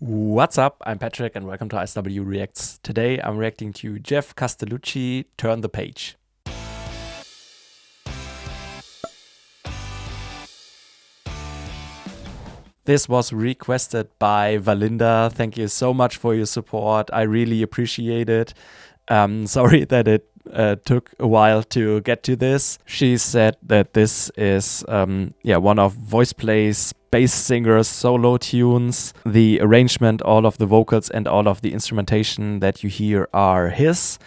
What's up? I'm Patrick and welcome to ISW Reacts. Today I'm reacting to Geoff Castellucci, Turn the Page. This was requested by Valinda. Thank you so much for your support. I really appreciate it. Sorry that it took a while to get to this. She said that this is one of VoicePlay's bass singer's solo tunes. The arrangement, all of the vocals and all of the instrumentation that you hear are his.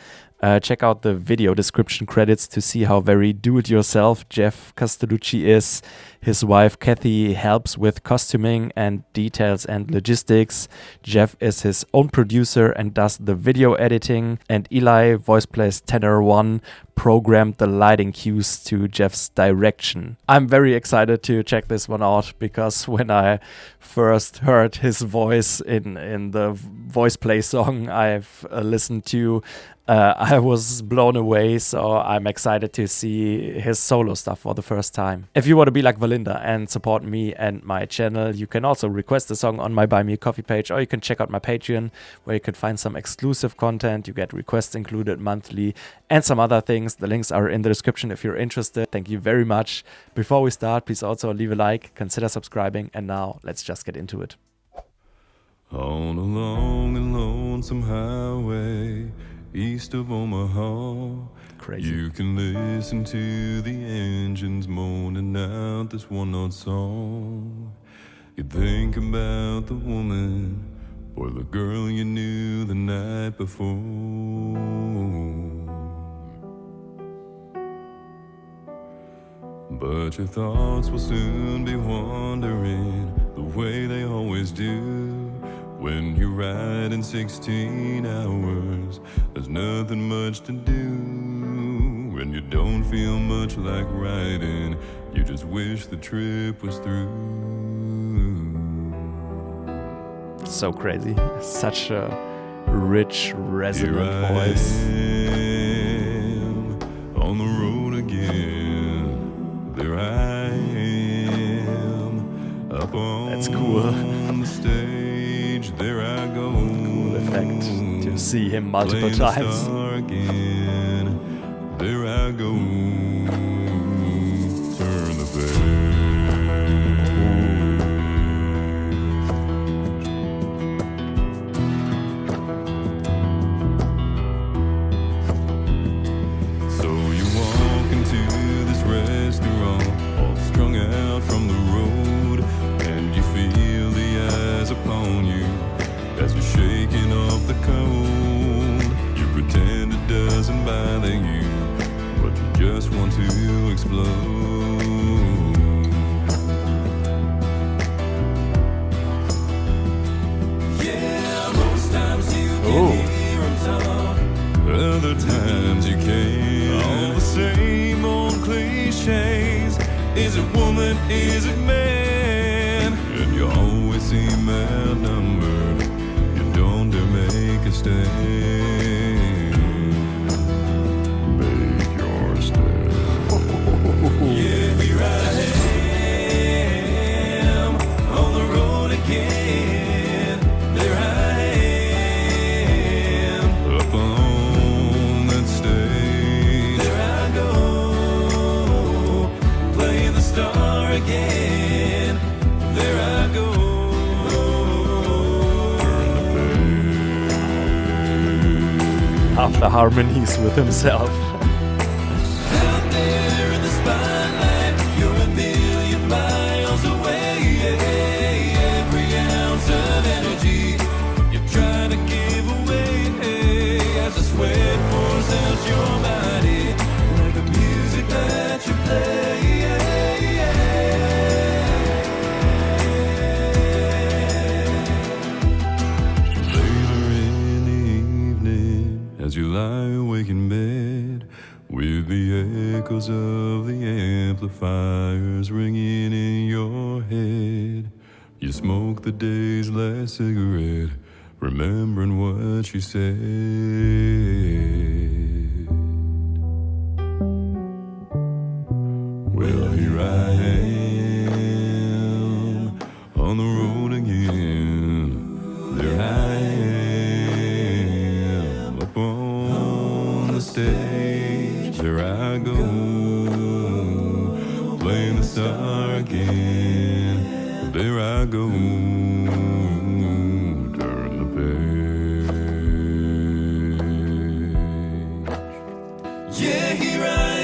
Check out the video description credits to see how very do-it-yourself Geoff Castellucci is. His wife Kathy helps with costuming and details and logistics. Geoff is his own producer and does the video editing. And Eli, VoicePlay's Tenor 1, programmed the lighting cues to Geoff's direction. I'm very excited to check this one out because when I first heard his voice in the VoicePlay song I've listened to, I was blown away, so I'm excited to see his solo stuff for the first time. If you want to be like Valinda and support me and my channel, you can also request a song on my Buy Me a Coffee page, or you can check out my Patreon, where you can find some exclusive content. You get requests included monthly and some other things. The links are in the description if you're interested. Thank you very much. Before we start, please also leave a like, consider subscribing, and now let's just get into it. On a long and lonesome highway east of Omaha, Crazy. you can listen to the engines moaning out this one-note song. You think about the woman or the girl you knew the night before, but your thoughts will soon be wandering the way they always do. When you ride in 16 hours, there's nothing much to do. When you don't feel much like riding, you just wish the trip was through. So crazy. Such a rich, resonant voice. On the road again, there I am, up on That's cool. the stage. There I go. Cool effect to see him multiple Playing the times. star again. There I go. Turn the page. So you walk into this restaurant, all strung out from the road, and you feel the eyes upon you as you're shaking off the cold. You pretend it doesn't bother you, but you just want to explode. Yeah, most times you can hear them talk, other times you can't. All the same old cliches. Is it woman, is it man? And you always seem outnumbered. Don't dare make a stand. Make your stand. Yeah, here I am, on the road again. There I am, up on that stage. There I go, playing the star again. There I go. After harmonies with himself. Out there in the spotlight, you're a million miles away. Every ounce of energy you're trying to give away, as the sweat pours out your body like the music that you play. Later in the evening, as you lie awake in bed, with the echoes of the amplifiers ringing in your head, you smoke the day's last cigarette, remembering what she said. Well, here I am, on the road again. star again. There I go, turn the page. Yeah, here I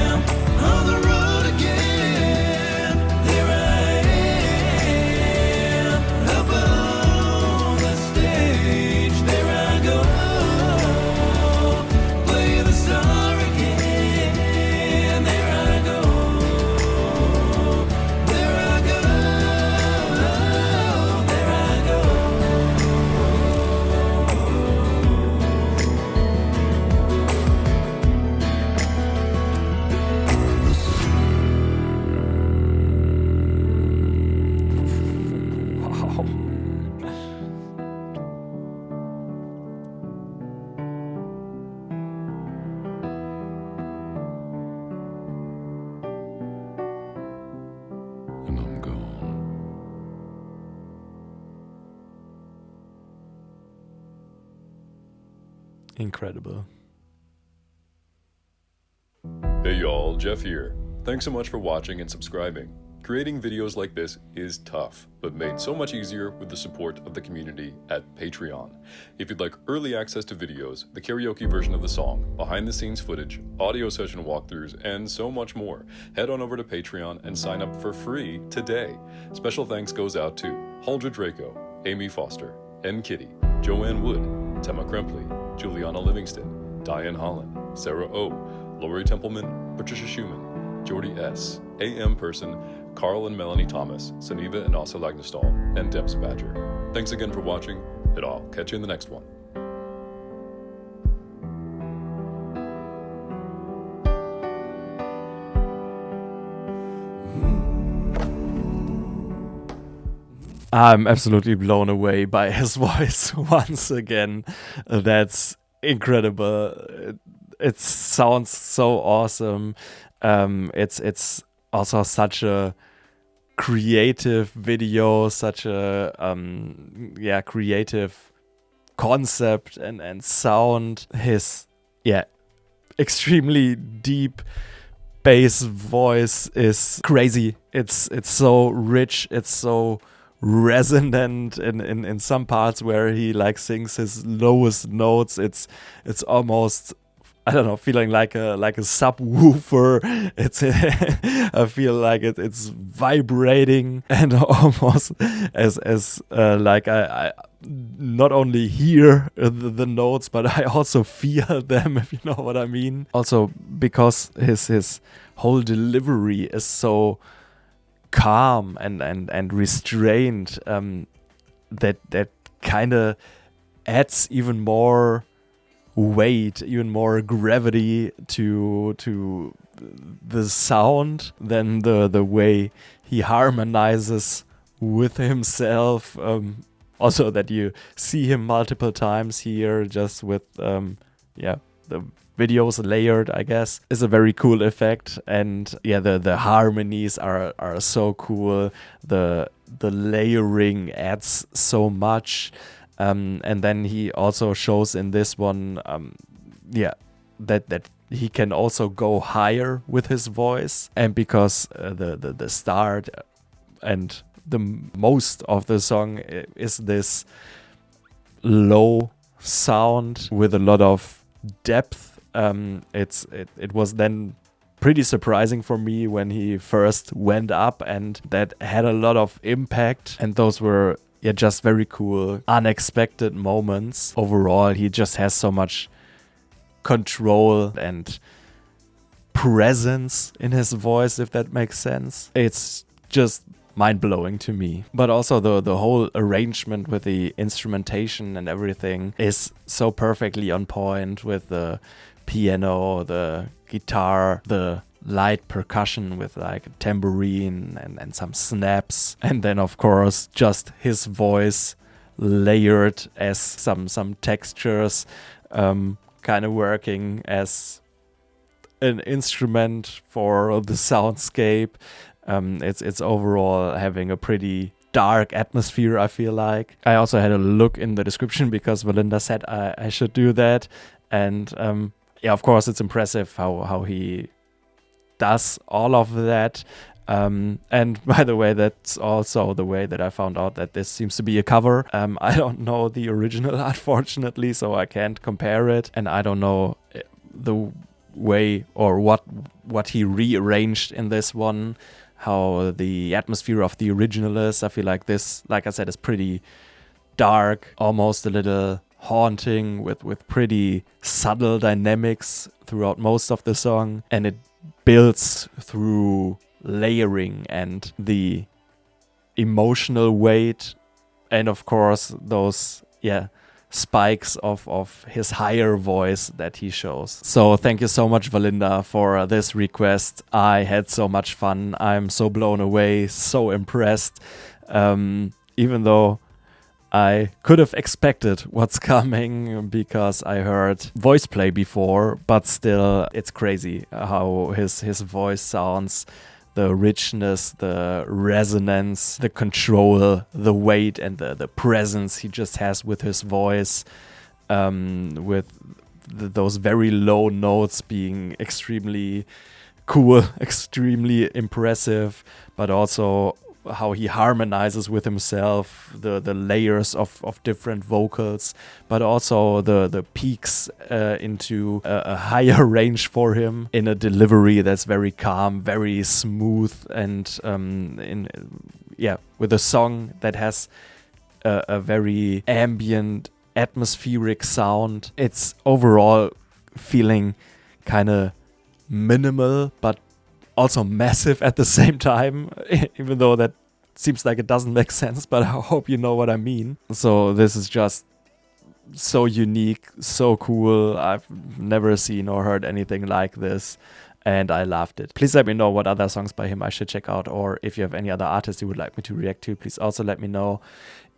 am, on the road again. There I am, up on the stage. There I go, play the star again. There I go, there I go, there I go. Wow. And I'm gone. Incredible. Hey y'all, Geoff here. Thanks so much for watching and subscribing. Creating videos like this is tough, but made so much easier with the support of the community at Patreon. If you'd like early access to videos, the karaoke version of the song, behind the scenes footage, audio session walkthroughs, and so much more, head on over to Patreon and sign up for free today. Special thanks goes out to Huldra Draco, Amy Foster, N. Kitty, Joanne Wood, Tema Krempley, Juliana Livingston, Diane Holland, Sarah O, Lori Templeman, Patricia Schumann, Jordy S, A.M. Person, Carl and Melanie Thomas, Saniva and Asa Lagnestall, and Debs Badger. Thanks again for watching, and I'll catch you in the next one. I'm absolutely blown away by his voice once again. That's incredible. It sounds so awesome. It's also such a creative video, such a creative concept and sound. His extremely deep bass voice is crazy. It's so rich, it's so resonant in some parts where he like sings his lowest notes. It's almost, I don't know, feeling like a subwoofer. It's I feel like it's vibrating, and almost as like I not only hear the notes, but I also feel them, if you know what I mean. Also because his whole delivery is so calm and restrained, that kind of adds even more weight, even more gravity to the sound than the way he harmonizes with himself. Also that you see him multiple times here, just with the videos layered, I guess, is a very cool effect. And the harmonies are so cool. The layering adds so much. And then he also shows in this one, that he can also go higher with his voice. And because the start and the most of the song is this low sound with a lot of depth, it was then pretty surprising for me when he first went up, and that had a lot of impact. And those were just very cool, unexpected moments. Overall, he just has so much control and presence in his voice, if that makes sense. It's just mind-blowing to me. But also the whole arrangement with the instrumentation and everything is so perfectly on point, with the piano, the guitar, the light percussion with like a tambourine and some snaps, and then of course just his voice layered as some textures, kind of working as an instrument for the soundscape. It's overall having a pretty dark atmosphere, I feel like. I also had a look in the description because Valinda said I should do that, and of course it's impressive how he does all of that. And by the way, that's also the way that I found out that this seems to be a cover. I don't know the original, unfortunately, so I can't compare it. And I don't know the way or what he rearranged in this one, how the atmosphere of the original is. I feel like this, like I said, is pretty dark, almost a little haunting, with pretty subtle dynamics throughout most of the song. And it builds through layering and the emotional weight, and of course those spikes of his higher voice that he shows. So thank you so much, Valinda, for this request. I had so much fun. I'm so blown away, so impressed, even though I could have expected what's coming because I heard voice play before, but still it's crazy how his voice sounds. The richness, the resonance, the control, the weight, and the presence he just has with his voice, with those very low notes being extremely cool, extremely impressive, but also how he harmonizes with himself, the layers of different vocals, but also the peaks into a higher range for him in a delivery that's very calm, very smooth, and with a song that has a very ambient, atmospheric sound. It's overall feeling kind of minimal, but also massive at the same time, even though that seems like it doesn't make sense, but I hope you know what I mean. So this is just so unique, so cool. I've never seen or heard anything like this, and I loved it. Please let me know what other songs by him I should check out, or if you have any other artists you would like me to react to, please also let me know.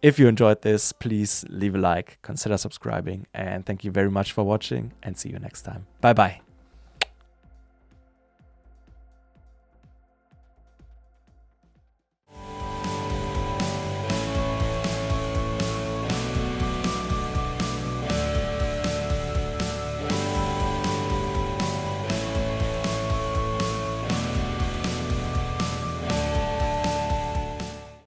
If you enjoyed this, please leave a like, consider subscribing, and thank you very much for watching, and see you next time. Bye bye.